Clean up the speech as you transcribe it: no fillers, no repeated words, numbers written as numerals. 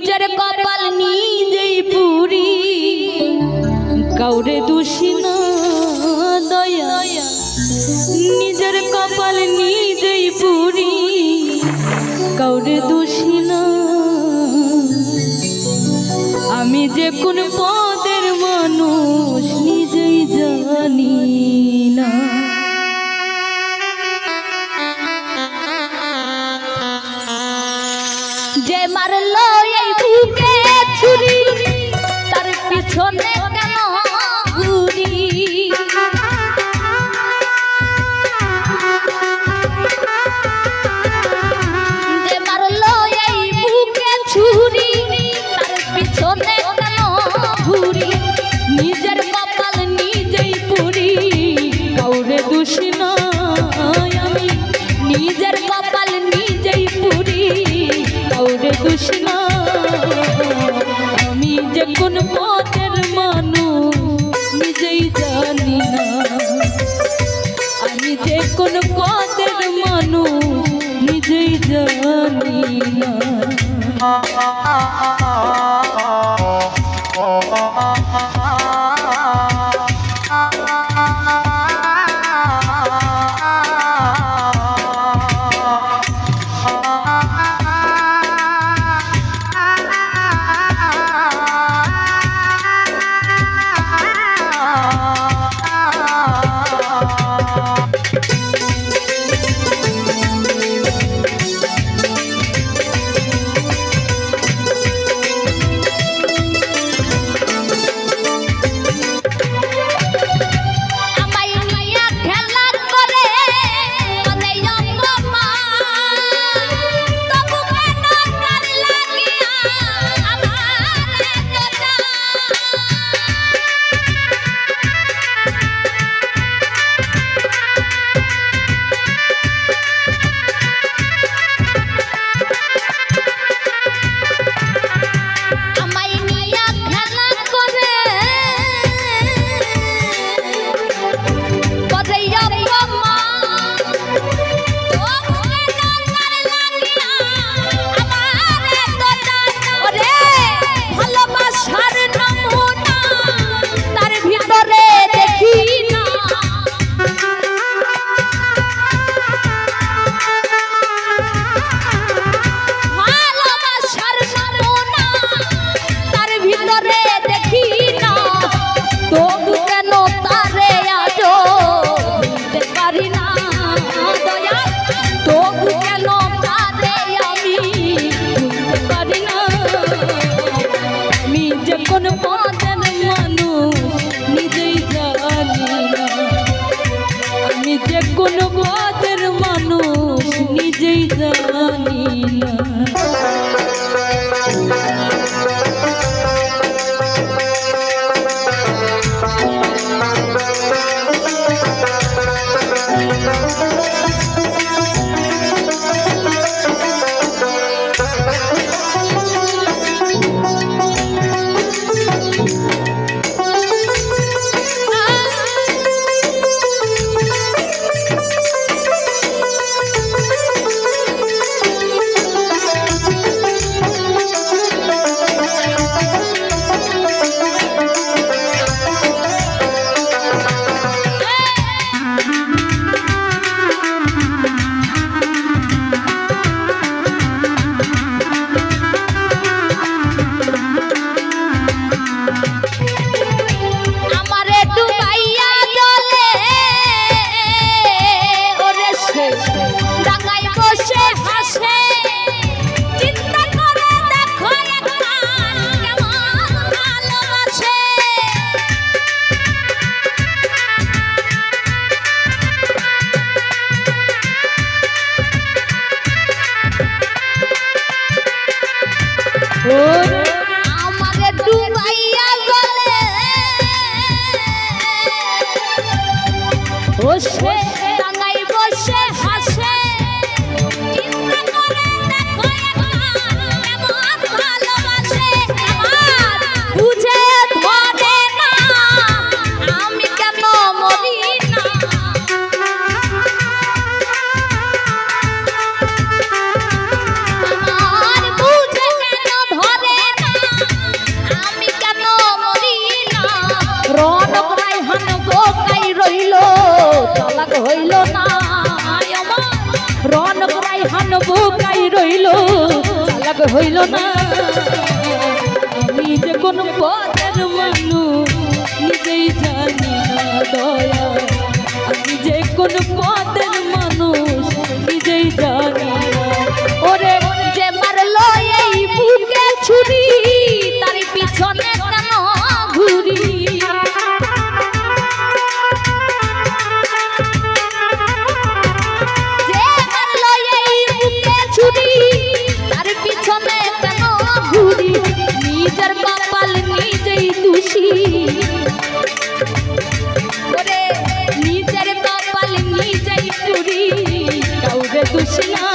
নিজের কপাল নিজেই পুরি কাউরে দোষী না দয়া নিজের কপাল নিজেই পুরি কাউরে দোষী না আমি যে কোন পদের মানুষ নিজেই জানি না যে মারলো এই বুকে ছুরি তার পিছনে কেন ঘুরি যে মারলো এই বুকে ছুরি তার পিছনে কেন ঘুরি নিজের কপাল নিজেই পুরি কাউরে দোষী না আমি নিজের কপাল নিজেই পুরি কাউরে দোষী না আমি যে কোন পথের মানুষ নিজেই জানি না আমি যে কোন পথের মানুষ নিজেই জানি না কোন পথের মানুষ নিজেই জানি না আমারে ডুবাইয়া গলে ও সে টাঙ্গাই বসে হাসে চিন্তা করে দেখো একবার কেমন ভালোবাসে আমার বুঝে ধরে না আমি কেন মরি না আমার বুঝে কেন ধরে হইল না। আমি যে কোন পদের মানুষ নিজেই জানি না দয়া, আমি যে কোন পদের মানুষ নিজেই জানি না। ওরে যে মারলো এই বুকে ছুরি তার পিছনে কেন ঘুরি? যে মারলো এই বুকে ছুরি তার পিছনে কেন ঘুরি? নিজের কপাল নিজেই দোষী। ওরে নিজের কপাল নিজেই চুরি, কাউরে দোষী না